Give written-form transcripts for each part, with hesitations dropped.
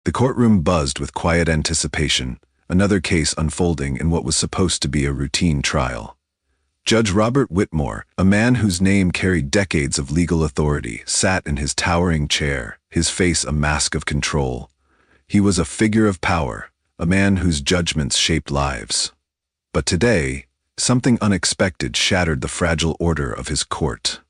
The courtroom buzzed with quiet anticipation, another case unfolding in what was supposed to be a routine trial. Judge Robert Whitmore, a man whose name carried decades of legal authority, sat in his towering chair, his face a mask of control. He was a figure of power, a man whose judgments shaped lives. But today, something unexpected shattered the fragile order of his court.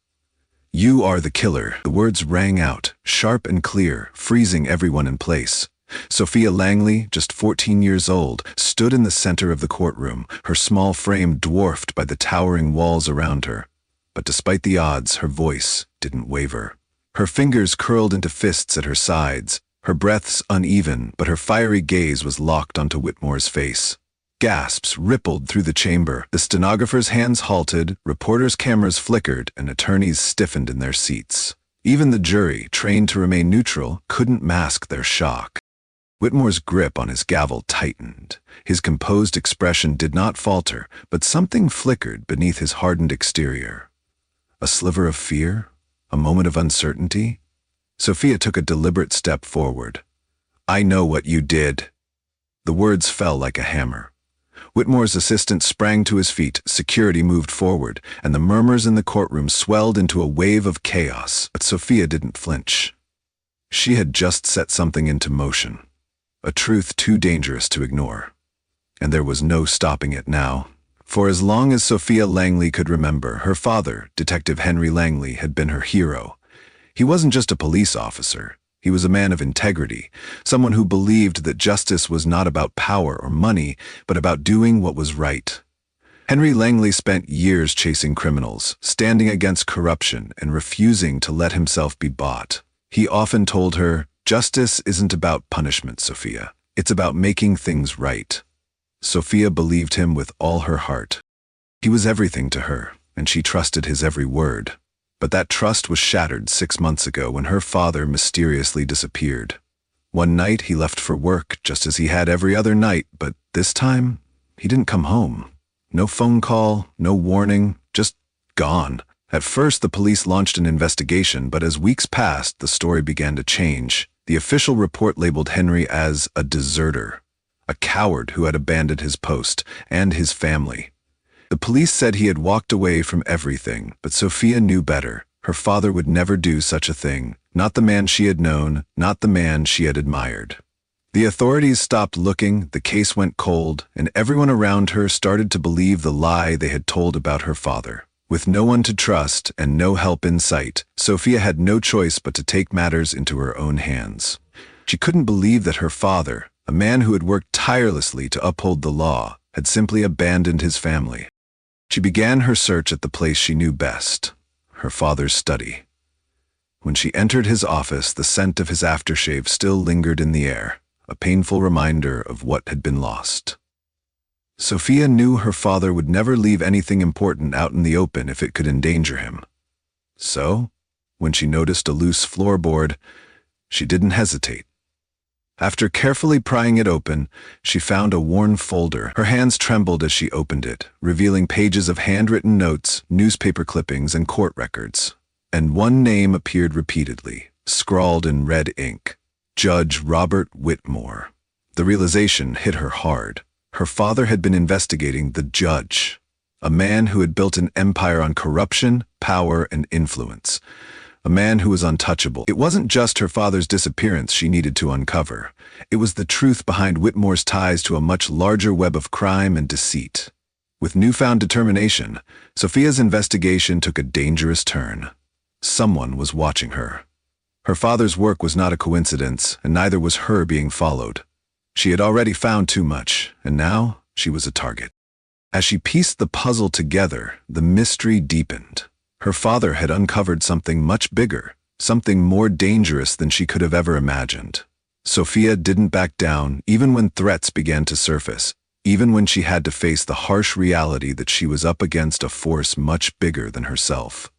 "You are the killer," the words rang out, sharp and clear, freezing everyone in place. Sophia Langley, just 14 years old, stood in the center of the courtroom, her small frame dwarfed by the towering walls around her. But despite the odds, her voice didn't waver. Her fingers curled into fists at her sides, her breaths uneven, but her fiery gaze was locked onto Whitmore's face. Gasps rippled through the chamber. The stenographers' hands halted, reporters' cameras flickered, and attorneys stiffened in their seats. Even the jury, trained to remain neutral, couldn't mask their shock. Whitmore's grip on his gavel tightened. His composed expression did not falter, but something flickered beneath his hardened exterior. A sliver of fear? A moment of uncertainty? Sophia took a deliberate step forward. "I know what you did." The words fell like a hammer. Whitmore's assistant sprang to his feet, security moved forward, and the murmurs in the courtroom swelled into a wave of chaos. But Sophia didn't flinch. She had just set something into motion, a truth too dangerous to ignore. And there was no stopping it now. For as long as Sophia Langley could remember, her father, Detective Henry Langley, had been her hero. He wasn't just a police officer. He was a man of integrity, someone who believed that justice was not about power or money, but about doing what was right. Henry Langley spent years chasing criminals, standing against corruption, and refusing to let himself be bought. He often told her, "Justice isn't about punishment, Sophia. It's about making things right." Sophia believed him with all her heart. He was everything to her, and she trusted his every word. But that trust was shattered 6 months ago when her father mysteriously disappeared. One night he left for work, just as he had every other night, but this time, he didn't come home. No phone call, no warning, just gone. At first, the police launched an investigation, but as weeks passed, the story began to change. The official report labeled Henry as a deserter, a coward who had abandoned his post and his family. The police said he had walked away from everything, but Sophia knew better. Her father would never do such a thing. Not the man she had known, not the man she had admired. The authorities stopped looking, the case went cold, and everyone around her started to believe the lie they had told about her father. With no one to trust and no help in sight, Sophia had no choice but to take matters into her own hands. She couldn't believe that her father, a man who had worked tirelessly to uphold the law, had simply abandoned his family. She began her search at the place she knew best, her father's study. When she entered his office, the scent of his aftershave still lingered in the air, a painful reminder of what had been lost. Sophia knew her father would never leave anything important out in the open if it could endanger him. So, when she noticed a loose floorboard, she didn't hesitate. After carefully prying it open, she found a worn folder. Her hands trembled as she opened it, revealing pages of handwritten notes, newspaper clippings, and court records. And one name appeared repeatedly, scrawled in red ink: Judge Robert Whitmore. The realization hit her hard. Her father had been investigating the judge, a man who had built an empire on corruption, power, and influence. A man who was untouchable. It wasn't just her father's disappearance she needed to uncover. It was the truth behind Whitmore's ties to a much larger web of crime and deceit. With newfound determination, Sophia's investigation took a dangerous turn. Someone was watching her. Her father's work was not a coincidence, and neither was her being followed. She had already found too much, and now she was a target. As she pieced the puzzle together, the mystery deepened. Her father had uncovered something much bigger, something more dangerous than she could have ever imagined. Sophia didn't back down, even when threats began to surface, even when she had to face the harsh reality that she was up against a force much bigger than herself.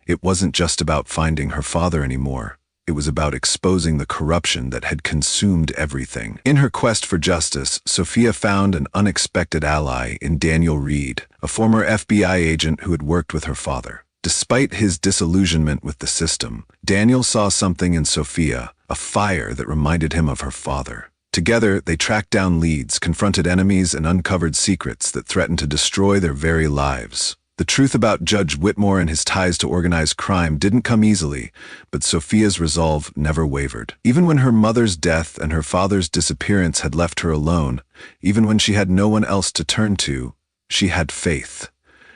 It wasn't just about finding her father anymore. It was about exposing the corruption that had consumed everything. In her quest for justice, Sophia found an unexpected ally in Daniel Reed, a former FBI agent who had worked with her father. Despite his disillusionment with the system, Daniel saw something in Sophia, a fire that reminded him of her father. Together, they tracked down leads, confronted enemies, and uncovered secrets that threatened to destroy their very lives. The truth about Judge Whitmore and his ties to organized crime didn't come easily, but Sophia's resolve never wavered. Even when her mother's death and her father's disappearance had left her alone, even when she had no one else to turn to, she had faith.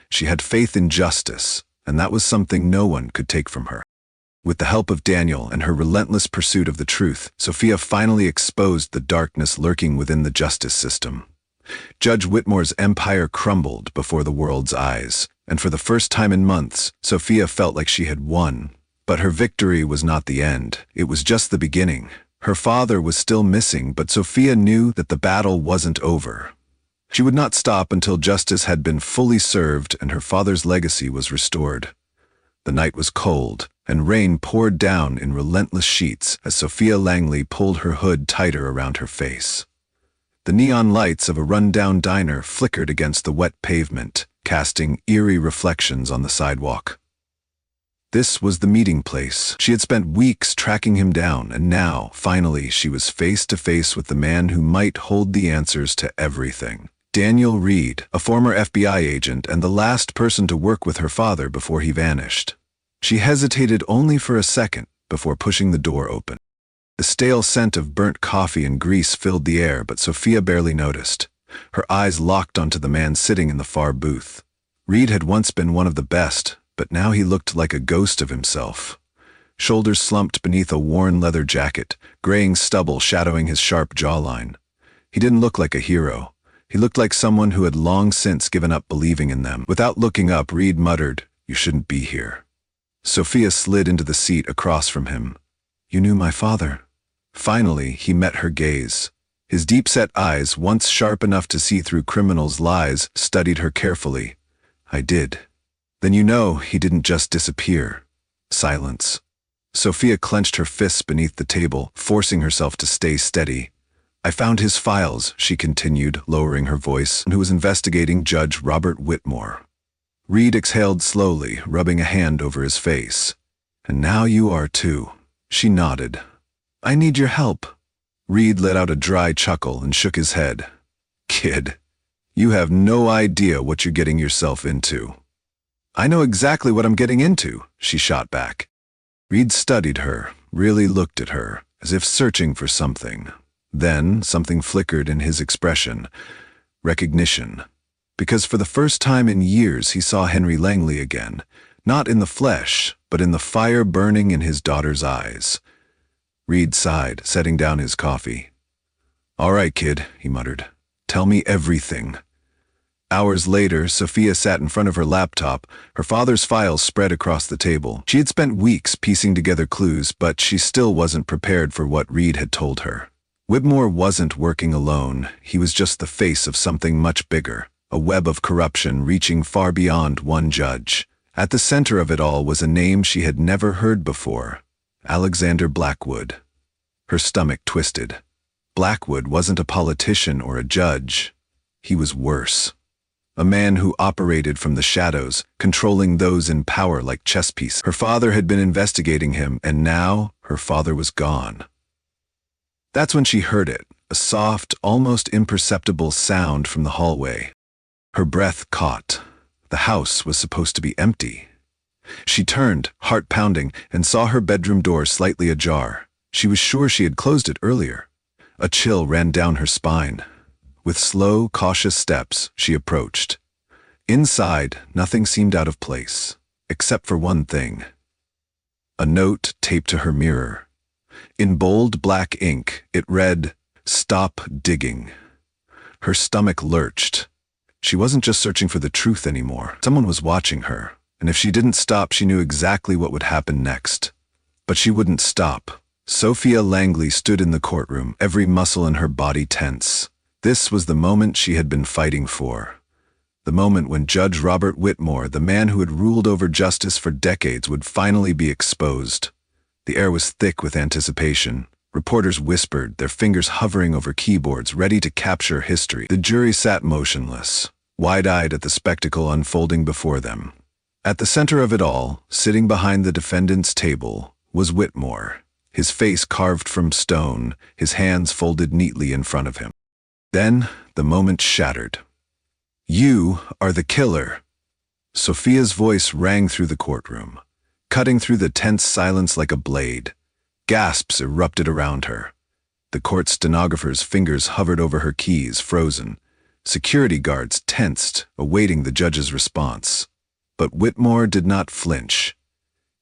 She had faith in justice, and that was something no one could take from her. With the help of Daniel and her relentless pursuit of the truth, Sophia finally exposed the darkness lurking within the justice system. Judge Whitmore's empire crumbled before the world's eyes, and for the first time in months, Sophia felt like she had won. But her victory was not the end. It was just the beginning. Her father was still missing, but Sophia knew that the battle wasn't over. She would not stop until justice had been fully served and her father's legacy was restored. The night was cold, and rain poured down in relentless sheets as Sophia Langley pulled her hood tighter around her face. The neon lights of a run-down diner flickered against the wet pavement, casting eerie reflections on the sidewalk. This was the meeting place. She had spent weeks tracking him down, and now, finally, she was face to face with the man who might hold the answers to everything. Daniel Reed, a former FBI agent and the last person to work with her father before he vanished. She hesitated only for a second before pushing the door open. The stale scent of burnt coffee and grease filled the air, but Sophia barely noticed. Her eyes locked onto the man sitting in the far booth. Reed had once been one of the best, but now he looked like a ghost of himself. Shoulders slumped beneath a worn leather jacket, graying stubble shadowing his sharp jawline. He didn't look like a hero. He looked like someone who had long since given up believing in them. Without looking up, Reed muttered, "You shouldn't be here." Sophia slid into the seat across from him. "You knew my father." Finally, he met her gaze. His deep-set eyes, once sharp enough to see through criminals' lies, studied her carefully. "I did." "Then you know he didn't just disappear." Silence. Sophia clenched her fists beneath the table, forcing herself to stay steady. "I found his files," she continued, lowering her voice, "who was investigating Judge Robert Whitmore." Reed exhaled slowly, rubbing a hand over his face. "And now you are too." She nodded. "I need your help." Reed let out a dry chuckle and shook his head. "Kid, you have no idea what you're getting yourself into." "I know exactly what I'm getting into," she shot back. Reed studied her, really looked at her, as if searching for something. Then something flickered in his expression. Recognition. Because for the first time in years he saw Henry Langley again, not in the flesh, but in the fire burning in his daughter's eyes. Reed sighed, setting down his coffee. "All right, kid," he muttered. "Tell me everything." Hours later, Sophia sat in front of her laptop, her father's files spread across the table. She had spent weeks piecing together clues, but she still wasn't prepared for what Reed had told her. Whitmore wasn't working alone. He was just the face of something much bigger, a web of corruption reaching far beyond one judge. At the center of it all was a name she had never heard before: Alexander Blackwood. Her stomach twisted. Blackwood wasn't a politician or a judge. He was worse. A man who operated from the shadows, controlling those in power like chess pieces. Her father had been investigating him, and now her father was gone. That's when she heard it, a soft, almost imperceptible sound from the hallway. Her breath caught. The house was supposed to be empty. She turned, heart pounding, and saw her bedroom door slightly ajar. She was sure she had closed it earlier. A chill ran down her spine. With slow, cautious steps, she approached. Inside, nothing seemed out of place, except for one thing. A note taped to her mirror. In bold black ink, it read, "Stop digging." Her stomach lurched. She wasn't just searching for the truth anymore. Someone was watching her, and if she didn't stop, she knew exactly what would happen next. But she wouldn't stop. Sophia Langley stood in the courtroom, every muscle in her body tense. This was the moment she had been fighting for. The moment when Judge Robert Whitmore, the man who had ruled over justice for decades, would finally be exposed. The air was thick with anticipation. Reporters whispered, their fingers hovering over keyboards, ready to capture history. The jury sat motionless, wide-eyed at the spectacle unfolding before them. At the center of it all, sitting behind the defendant's table, was Whitmore, his face carved from stone, his hands folded neatly in front of him. Then, the moment shattered. "You are the killer." Sophia's voice rang through the courtroom, cutting through the tense silence like a blade. Gasps erupted around her. The court stenographer's fingers hovered over her keys, frozen. Security guards tensed, awaiting the judge's response. But Whitmore did not flinch.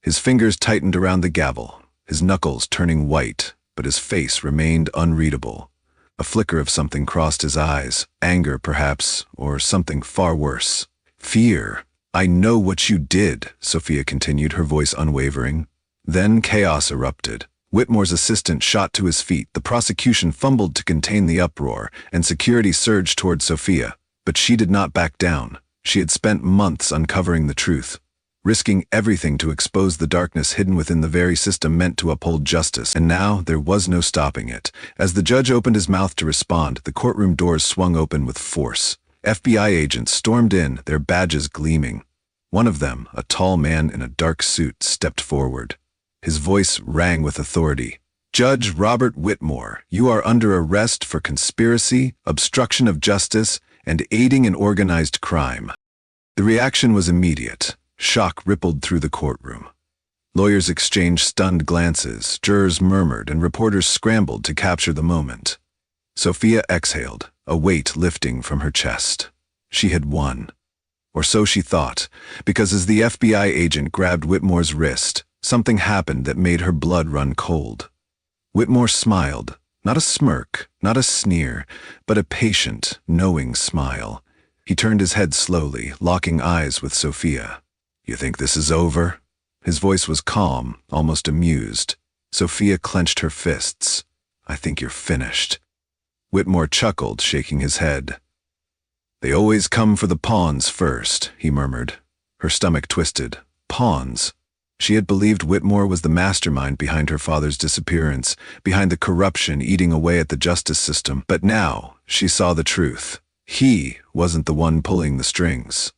His fingers tightened around the gavel, his knuckles turning white, but his face remained unreadable. A flicker of something crossed his eyes, anger perhaps, or something far worse. Fear. "I know what you did," Sophia continued, her voice unwavering. Then chaos erupted. Whitmore's assistant shot to his feet, the prosecution fumbled to contain the uproar, and security surged toward Sophia. But she did not back down. She had spent months uncovering the truth, risking everything to expose the darkness hidden within the very system meant to uphold justice, and now there was no stopping it. As the judge opened his mouth to respond, the courtroom doors swung open with force. FBI agents stormed in, their badges gleaming. One of them, a tall man in a dark suit, stepped forward. His voice rang with authority. "Judge Robert Whitmore, you are under arrest for conspiracy, obstruction of justice, and aiding in organized crime." The reaction was immediate. Shock rippled through the courtroom. Lawyers exchanged stunned glances, jurors murmured, and reporters scrambled to capture the moment. Sophia exhaled, a weight lifting from her chest. She had won. Or so she thought, because as the FBI agent grabbed Whitmore's wrist, something happened that made her blood run cold. Whitmore smiled, not a smirk, not a sneer, but a patient, knowing smile. He turned his head slowly, locking eyes with Sophia. "You think this is over?" His voice was calm, almost amused. Sophia clenched her fists. "I think you're finished." Whitmore chuckled, shaking his head. "They always come for the pawns first," he murmured. Her stomach twisted. Pawns. She had believed Whitmore was the mastermind behind her father's disappearance, behind the corruption eating away at the justice system. But now she saw the truth. He wasn't the one pulling the strings.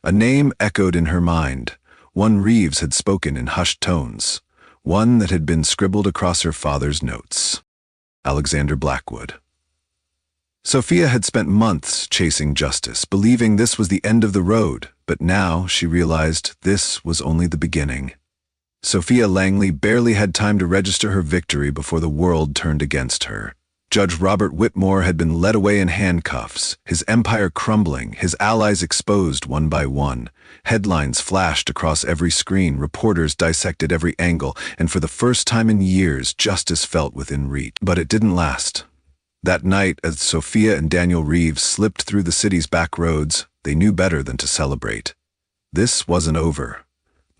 A name echoed in her mind. One Reeves had spoken in hushed tones. One that had been scribbled across her father's notes. Alexander Blackwood. Sophia had spent months chasing justice, believing this was the end of the road, but now she realized this was only the beginning. Sophia Langley barely had time to register her victory before the world turned against her. Judge Robert Whitmore had been led away in handcuffs, his empire crumbling, his allies exposed one by one. Headlines flashed across every screen, reporters dissected every angle, and for the first time in years, justice felt within reach. But it didn't last. That night, as Sophia and Daniel Reeves slipped through the city's back roads, they knew better than to celebrate. This wasn't over.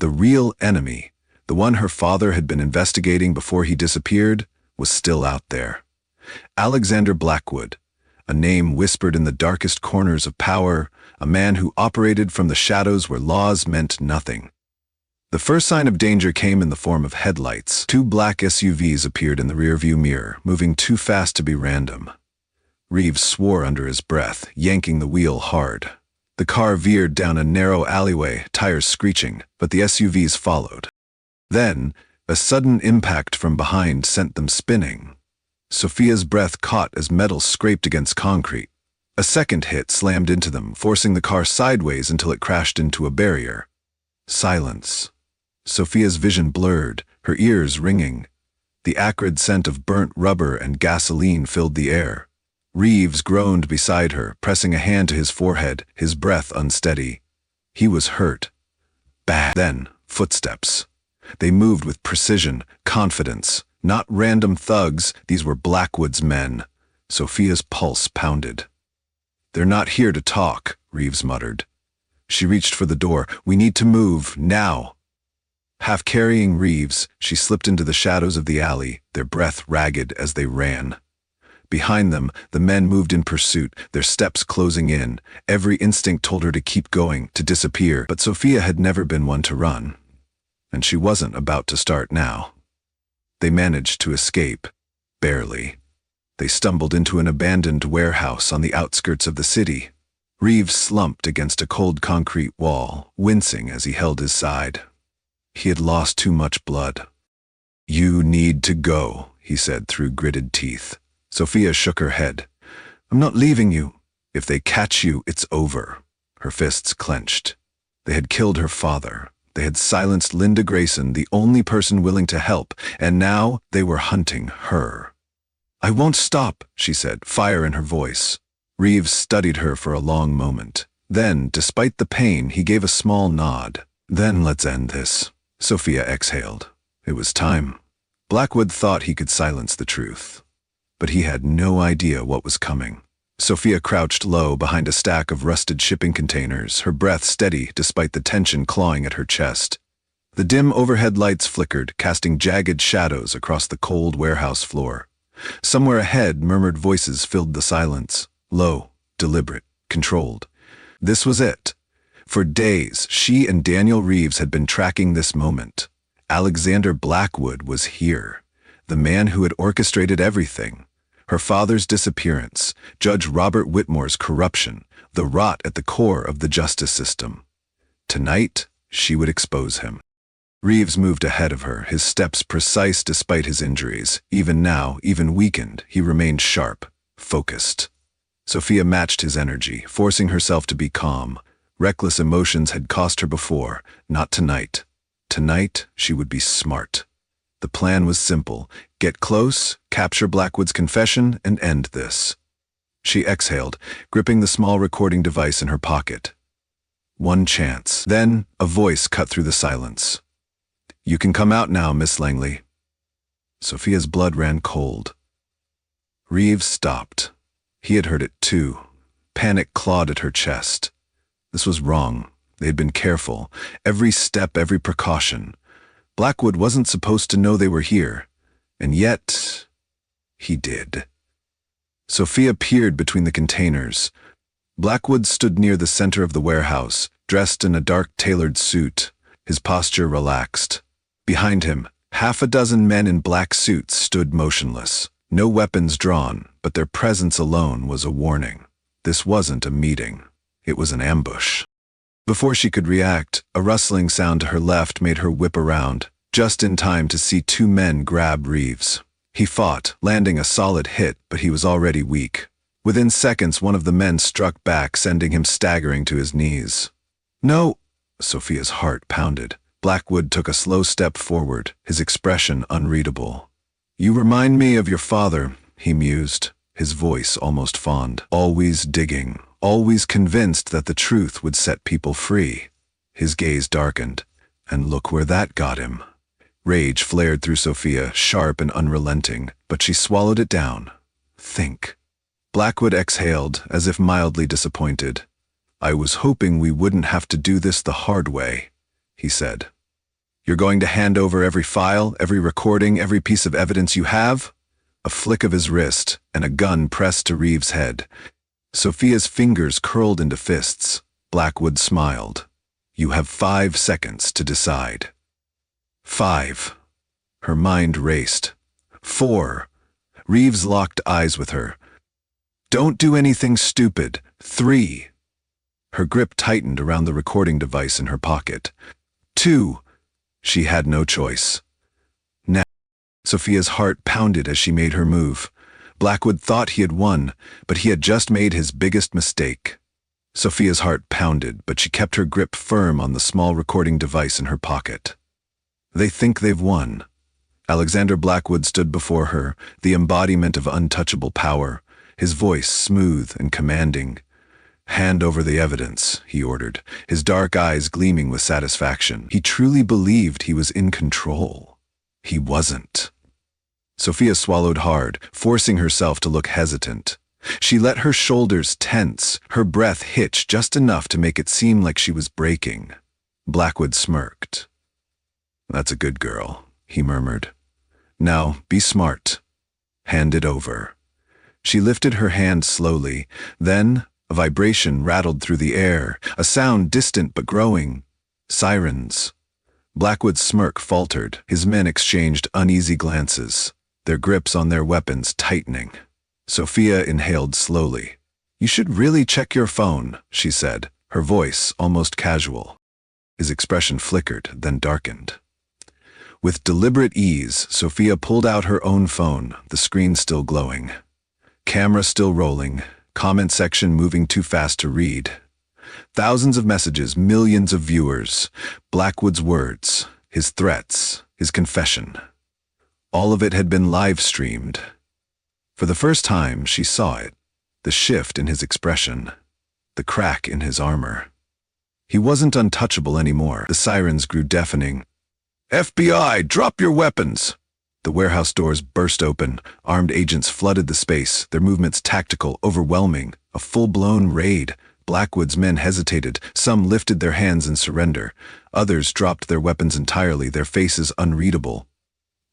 The real enemy, the one her father had been investigating before he disappeared, was still out there. Alexander Blackwood, a name whispered in the darkest corners of power, a man who operated from the shadows where laws meant nothing. The first sign of danger came in the form of headlights. Two black SUVs appeared in the rearview mirror, moving too fast to be random. Reeves swore under his breath, yanking the wheel hard. The car veered down a narrow alleyway, tires screeching, but the SUVs followed. Then, a sudden impact from behind sent them spinning. Sophia's breath caught as metal scraped against concrete. A second hit slammed into them, forcing the car sideways until it crashed into a barrier. Silence. Sophia's vision blurred, her ears ringing. The acrid scent of burnt rubber and gasoline filled the air. Reeves groaned beside her, pressing a hand to his forehead, his breath unsteady. He was hurt. Bad. Then, footsteps. They moved with precision, confidence. Not random thugs, these were Blackwood's men. Sophia's pulse pounded. "They're not here to talk," Reeves muttered. She reached for the door. "We need to move, now." Half carrying Reeves, she slipped into the shadows of the alley, their breath ragged as they ran. Behind them, the men moved in pursuit, their steps closing in. Every instinct told her to keep going, to disappear, but Sophia had never been one to run. And she wasn't about to start now. They managed to escape, barely. They stumbled into an abandoned warehouse on the outskirts of the city. Reeves slumped against a cold concrete wall, wincing as he held his side. He had lost too much blood. You need to go, he said through gritted teeth. Sophia shook her head. I'm not leaving you. If they catch you, it's over. Her fists clenched. They had killed her father. They had silenced Linda Grayson, the only person willing to help, and now they were hunting her. I won't stop, she said, fire in her voice. Reeves studied her for a long moment. Then, despite the pain, he gave a small nod. Then let's end this. Sophia exhaled. It was time. Blackwood thought he could silence the truth. But he had no idea what was coming. Sophia crouched low behind a stack of rusted shipping containers, her breath steady despite the tension clawing at her chest. The dim overhead lights flickered, casting jagged shadows across the cold warehouse floor. Somewhere ahead, murmured voices filled the silence. Low, deliberate, controlled. This was it. For days, she and Daniel Reeves had been tracking this moment. Alexander Blackwood was here, the man who had orchestrated everything. Her father's disappearance, Judge Robert Whitmore's corruption, the rot at the core of the justice system. Tonight, she would expose him. Reeves moved ahead of her, his steps precise despite his injuries. Even now, even weakened, he remained sharp, focused. Sophia matched his energy, forcing herself to be calm. Reckless emotions had cost her before, not tonight. Tonight, she would be smart. The plan was simple. Get close, capture Blackwood's confession, and end this. She exhaled, gripping the small recording device in her pocket. One chance. Then, a voice cut through the silence. You can come out now, Miss Langley. Sophia's blood ran cold. Reeves stopped. He had heard it too. Panic clawed at her chest. This was wrong. They had been careful. Every step, every precaution. Blackwood wasn't supposed to know they were here. And yet, he did. Sophia peered between the containers. Blackwood stood near the center of the warehouse, dressed in a dark tailored suit, his posture relaxed. Behind him, half a dozen men in black suits stood motionless. No weapons drawn, but their presence alone was a warning. This wasn't a meeting. It was an ambush. Before she could react, a rustling sound to her left made her whip around, just in time to see two men grab Reeves. He fought, landing a solid hit, but he was already weak. Within seconds, one of the men struck back, sending him staggering to his knees. No! Sophia's heart pounded. Blackwood took a slow step forward, his expression unreadable. You remind me of your father, he mused, his voice almost fond. Always digging, always convinced that the truth would set people free. His gaze darkened, and look where that got him. Rage flared through Sophia, sharp and unrelenting, but she swallowed it down. Think. Blackwood exhaled, as if mildly disappointed. I was hoping we wouldn't have to do this the hard way, he said. You're going to hand over every file, every recording, every piece of evidence you have? A flick of his wrist, and a gun pressed to Reeves' head. Sophia's fingers curled into fists. Blackwood smiled. You have 5 seconds to decide. 5. Her mind raced. 4. Reeves locked eyes with her. Don't do anything stupid. 3. Her grip tightened around the recording device in her pocket. 2. She had no choice. Now, Sophia's heart pounded as she made her move. Blackwood thought he had won, but he had just made his biggest mistake. Sophia's heart pounded, but she kept her grip firm on the small recording device in her pocket. They think they've won. Alexander Blackwood stood before her, the embodiment of untouchable power, his voice smooth and commanding. Hand over the evidence, he ordered, his dark eyes gleaming with satisfaction. He truly believed he was in control. He wasn't. Sophia swallowed hard, forcing herself to look hesitant. She let her shoulders tense, her breath hitch just enough to make it seem like she was breaking. Blackwood smirked. That's a good girl, he murmured. Now, be smart. Hand it over. She lifted her hand slowly, then a vibration rattled through the air, a sound distant but growing. Sirens. Blackwood's smirk faltered. His men exchanged uneasy glances, their grips on their weapons tightening. Sophia inhaled slowly. You should really check your phone, she said, her voice almost casual. His expression flickered, then darkened. With deliberate ease, Sophia pulled out her own phone, the screen still glowing. Camera still rolling, comment section moving too fast to read. Thousands of messages, millions of viewers. Blackwood's words, his threats, his confession. All of it had been live-streamed. For the first time, she saw it. The shift in his expression. The crack in his armor. He wasn't untouchable anymore. The sirens grew deafening. FBI, drop your weapons! The warehouse doors burst open. Armed agents flooded the space, their movements tactical, overwhelming. A full-blown raid. Blackwood's men hesitated. Some lifted their hands in surrender. Others dropped their weapons entirely, their faces unreadable.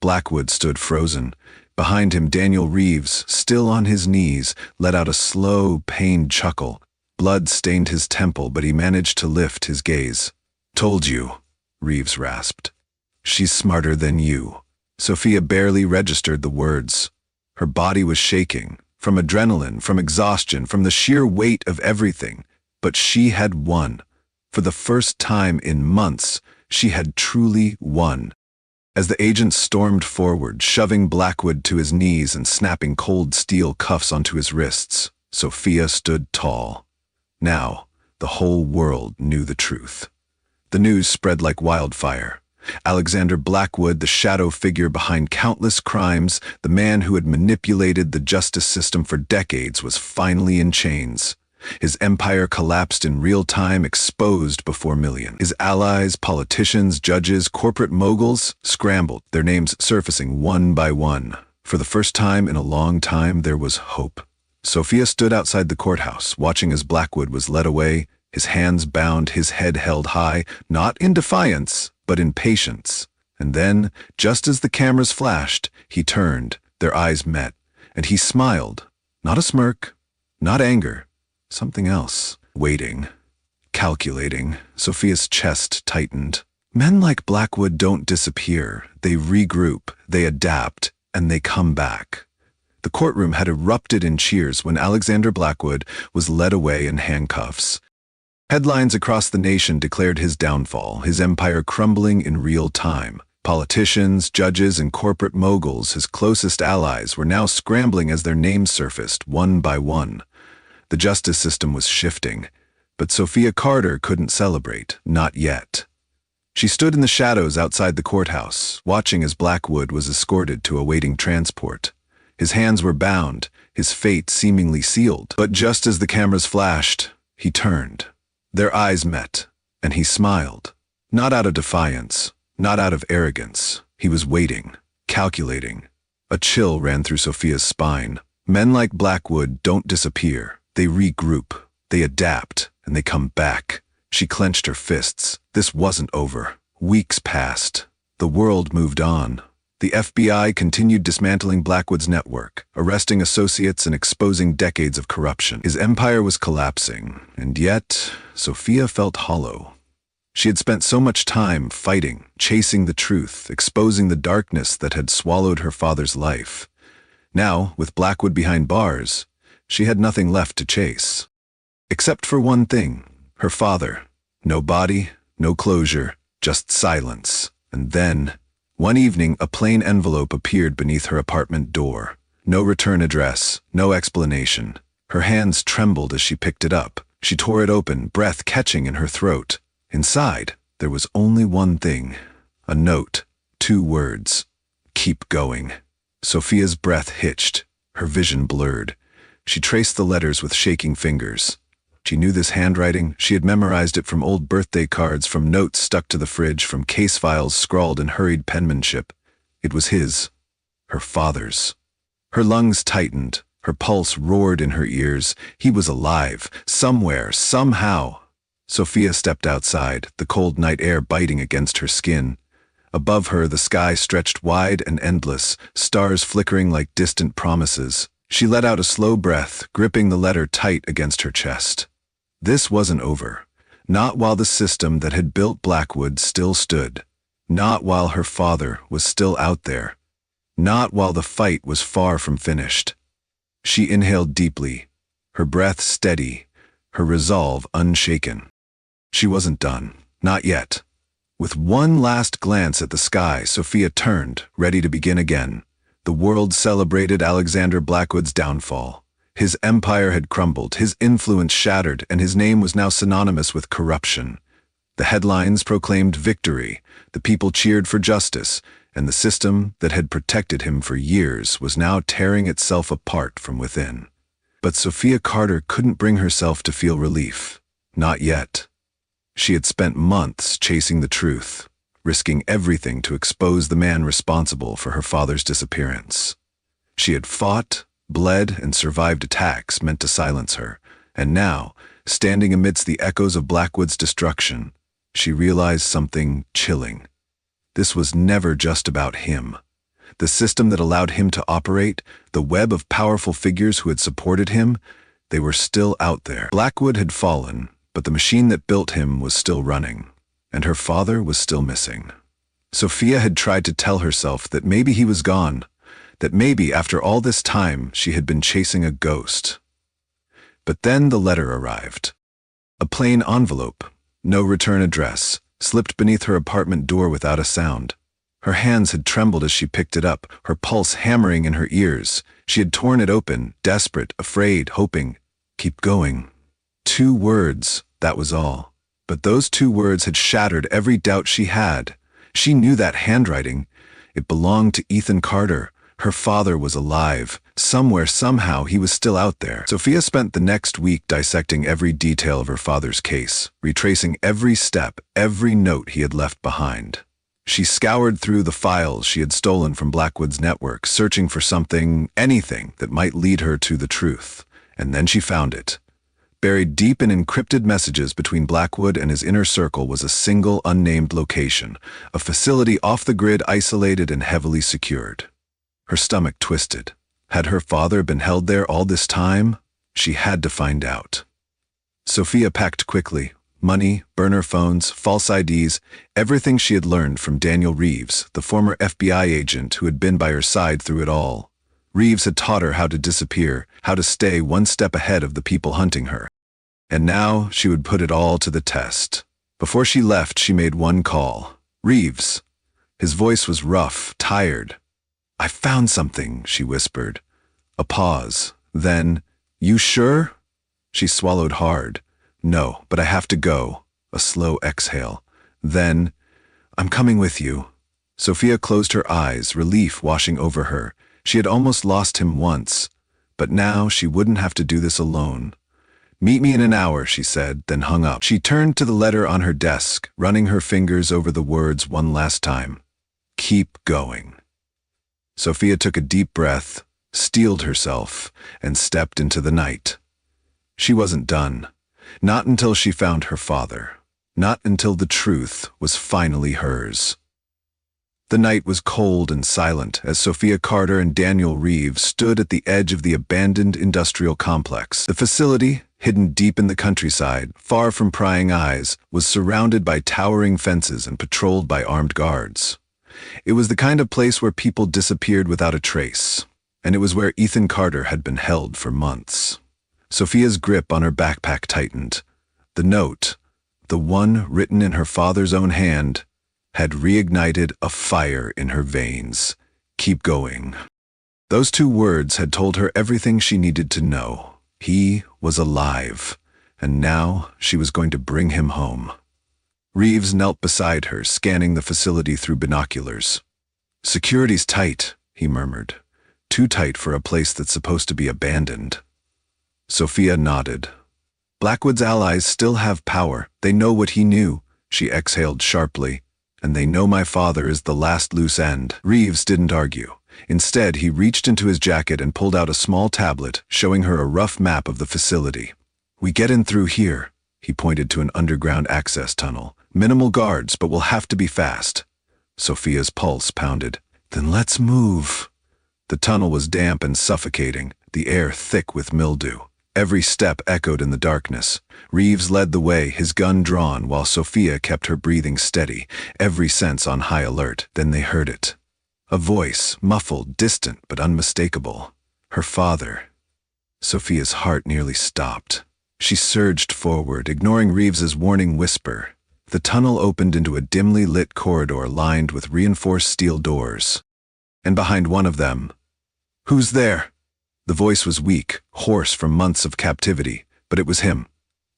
Blackwood stood frozen. Behind him, Daniel Reeves, still on his knees, let out a slow, pained chuckle. Blood stained his temple, but he managed to lift his gaze. "Told you," Reeves rasped. "She's smarter than you." Sophia barely registered the words. Her body was shaking. From adrenaline, from exhaustion, from the sheer weight of everything. But she had won. For the first time in months, she had truly won. As the agents stormed forward, shoving Blackwood to his knees and snapping cold steel cuffs onto his wrists, Sophia stood tall. Now, the whole world knew the truth. The news spread like wildfire. Alexander Blackwood, the shadow figure behind countless crimes, the man who had manipulated the justice system for decades, was finally in chains. His empire collapsed in real time, exposed before millions. His allies, politicians, judges, corporate moguls scrambled, their names surfacing one by one. For the first time in a long time, there was hope. Sophia stood outside the courthouse, watching as Blackwood was led away, his hands bound, his head held high, not in defiance, but in patience. And then, just as the cameras flashed, he turned, their eyes met, and he smiled. Not a smirk, not anger, something else. Waiting, calculating. Sophia's chest tightened. Men like Blackwood don't disappear. They regroup, they adapt, and they come back. The courtroom had erupted in cheers when Alexander Blackwood was led away in handcuffs. Headlines across the nation declared his downfall, his empire crumbling in real time. Politicians, judges, and corporate moguls, his closest allies, were now scrambling as their names surfaced, one by one. The justice system was shifting, but Sophia Carter couldn't celebrate, not yet. She stood in the shadows outside the courthouse, watching as Blackwood was escorted to a waiting transport. His hands were bound, his fate seemingly sealed. But just as the cameras flashed, he turned. Their eyes met, and he smiled. Not out of defiance, not out of arrogance. He was waiting, calculating. A chill ran through Sophia's spine. Men like Blackwood don't disappear. They regroup, they adapt, and they come back. She clenched her fists. This wasn't over. Weeks passed. The world moved on. The FBI continued dismantling Blackwood's network, arresting associates and exposing decades of corruption. His empire was collapsing, and yet Sophia felt hollow. She had spent so much time fighting, chasing the truth, exposing the darkness that had swallowed her father's life. Now, with Blackwood behind bars, she had nothing left to chase. Except for one thing, her father. No body, no closure, just silence. And then, one evening, a plain envelope appeared beneath her apartment door. No return address, no explanation. Her hands trembled as she picked it up. She tore it open, breath catching in her throat. Inside, there was only one thing. A note, 2 words. Keep going. Sophia's breath hitched, her vision blurred. She traced the letters with shaking fingers. She knew this handwriting. She had memorized it from old birthday cards, from notes stuck to the fridge, from case files scrawled in hurried penmanship. It was his, her father's. Her lungs tightened, her pulse roared in her ears. He was alive, somewhere, somehow. Sophia stepped outside, the cold night air biting against her skin. Above her, the sky stretched wide and endless, stars flickering like distant promises. She let out a slow breath, gripping the letter tight against her chest. This wasn't over. Not while the system that had built Blackwood still stood. Not while her father was still out there. Not while the fight was far from finished. She inhaled deeply, her breath steady, her resolve unshaken. She wasn't done. Not yet. With one last glance at the sky, Sophia turned, ready to begin again. The world celebrated Alexander Blackwood's downfall. His empire had crumbled, his influence shattered, and his name was now synonymous with corruption. The headlines proclaimed victory, the people cheered for justice, and the system that had protected him for years was now tearing itself apart from within. But Sophia Carter couldn't bring herself to feel relief. Not yet. She had spent months chasing the truth, risking everything to expose the man responsible for her father's disappearance. She had fought, bled, and survived attacks meant to silence her, and now, standing amidst the echoes of Blackwood's destruction, she realized something chilling. This was never just about him. The system that allowed him to operate, the web of powerful figures who had supported him, they were still out there. Blackwood had fallen, but the machine that built him was still running, and her father was still missing. Sophia had tried to tell herself that maybe he was gone, that maybe after all this time she had been chasing a ghost. But then the letter arrived. A plain envelope, no return address, slipped beneath her apartment door without a sound. Her hands had trembled as she picked it up, her pulse hammering in her ears. She had torn it open, desperate, afraid, hoping. Keep going. 2 words, that was all. But those 2 words had shattered every doubt she had. She knew that handwriting. It belonged to Ethan Carter. Her father was alive. Somewhere, somehow, he was still out there. Sophia spent the next week dissecting every detail of her father's case, retracing every step, every note he had left behind. She scoured through the files she had stolen from Blackwood's network, searching for something, anything, that might lead her to the truth. And then she found it. Buried deep in encrypted messages between Blackwood and his inner circle was a single unnamed location, a facility off the grid, isolated and heavily secured. Her stomach twisted. Had her father been held there all this time? She had to find out. Sophia packed quickly. Money, burner phones, false IDs, everything she had learned from Daniel Reeves, the former FBI agent who had been by her side through it all. Reeves had taught her how to disappear, how to stay one step ahead of the people hunting her. And now she would put it all to the test. Before she left, she made one call. Reeves. His voice was rough, tired. "I found something," she whispered. A pause. Then, "You sure?" She swallowed hard. "No, but I have to go." A slow exhale. Then, "I'm coming with you." Sophia closed her eyes, relief washing over her. She had almost lost him once, but now she wouldn't have to do this alone. "Meet me in an hour," she said, then hung up. She turned to the letter on her desk, running her fingers over the words one last time. Keep going. Sophia took a deep breath, steeled herself, and stepped into the night. She wasn't done. Not until she found her father. Not until the truth was finally hers. The night was cold and silent as Sophia Carter and Daniel Reeves stood at the edge of the abandoned industrial complex. The facility, hidden deep in the countryside, far from prying eyes, was surrounded by towering fences and patrolled by armed guards. It was the kind of place where people disappeared without a trace, and it was where Ethan Carter had been held for months. Sophia's grip on her backpack tightened. The note, the one written in her father's own hand, had reignited a fire in her veins. Keep going. Those 2 words had told her everything she needed to know. He was alive, and now she was going to bring him home. Reeves knelt beside her, scanning the facility through binoculars. "Security's tight," he murmured. "Too tight for a place that's supposed to be abandoned." Sophia nodded. "Blackwood's allies still have power. They know what he knew," she exhaled sharply. "And they know my father is the last loose end." Reeves didn't argue. Instead, he reached into his jacket and pulled out a small tablet, showing her a rough map of the facility. "We get in through here." He pointed to an underground access tunnel. "Minimal guards, but we'll have to be fast." Sophia's pulse pounded. "Then let's move." The tunnel was damp and suffocating, the air thick with mildew. Every step echoed in the darkness. Reeves led the way, his gun drawn, while Sophia kept her breathing steady, every sense on high alert. Then they heard it. A voice, muffled, distant, but unmistakable. Her father. Sophia's heart nearly stopped. She surged forward, ignoring Reeves's warning whisper. The tunnel opened into a dimly lit corridor lined with reinforced steel doors. And behind one of them, "Who's there?" The voice was weak, hoarse from months of captivity, but it was him.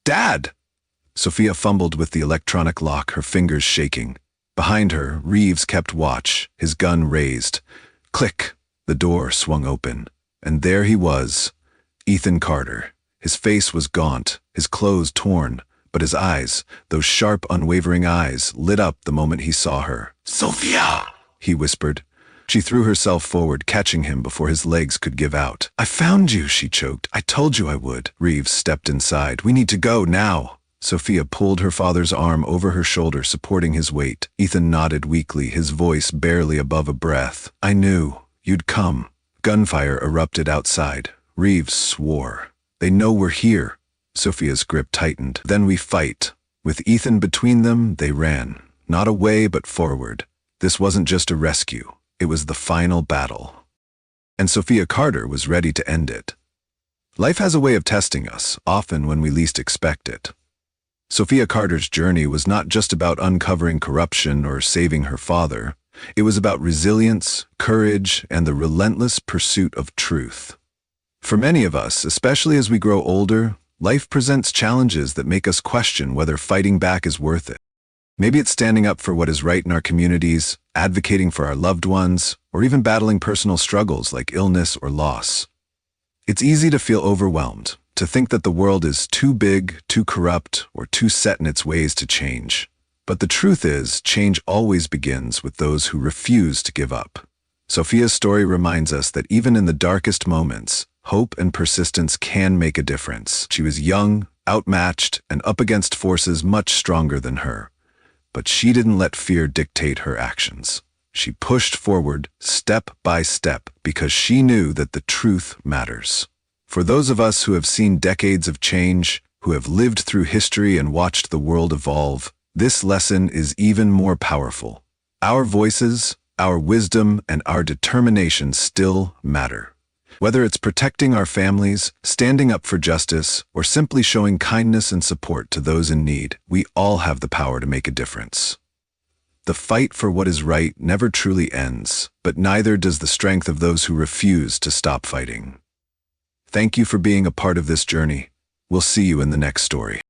"Dad!" Sophia fumbled with the electronic lock, her fingers shaking. Behind her, Reeves kept watch, his gun raised. Click! The door swung open, and there he was, Ethan Carter. His face was gaunt, his clothes torn, but his eyes, those sharp, unwavering eyes, lit up the moment he saw her. "Sophia!" he whispered. She threw herself forward, catching him before his legs could give out. "I found you," she choked. "I told you I would." Reeves stepped inside. "We need to go now." Sophia pulled her father's arm over her shoulder, supporting his weight. Ethan nodded weakly, his voice barely above a breath. "I knew you'd come." Gunfire erupted outside. Reeves swore. "They know we're here." Sophia's grip tightened. "Then we fight." With Ethan between them, they ran. Not away, but forward. This wasn't just a rescue. It was the final battle. And Sophia Carter was ready to end it. Life has a way of testing us, often when we least expect it. Sophia Carter's journey was not just about uncovering corruption or saving her father. It was about resilience, courage, and the relentless pursuit of truth. For many of us, especially as we grow older, life presents challenges that make us question whether fighting back is worth it. Maybe it's standing up for what is right in our communities, advocating for our loved ones, or even battling personal struggles like illness or loss. It's easy to feel overwhelmed, to think that the world is too big, too corrupt, or too set in its ways to change. But the truth is, change always begins with those who refuse to give up. Sophia's story reminds us that even in the darkest moments, hope and persistence can make a difference. She was young, outmatched, and up against forces much stronger than her. But she didn't let fear dictate her actions. She pushed forward, step by step, because she knew that the truth matters. For those of us who have seen decades of change, who have lived through history and watched the world evolve, this lesson is even more powerful. Our voices, our wisdom, and our determination still matter. Whether it's protecting our families, standing up for justice, or simply showing kindness and support to those in need, we all have the power to make a difference. The fight for what is right never truly ends, but neither does the strength of those who refuse to stop fighting. Thank you for being a part of this journey. We'll see you in the next story.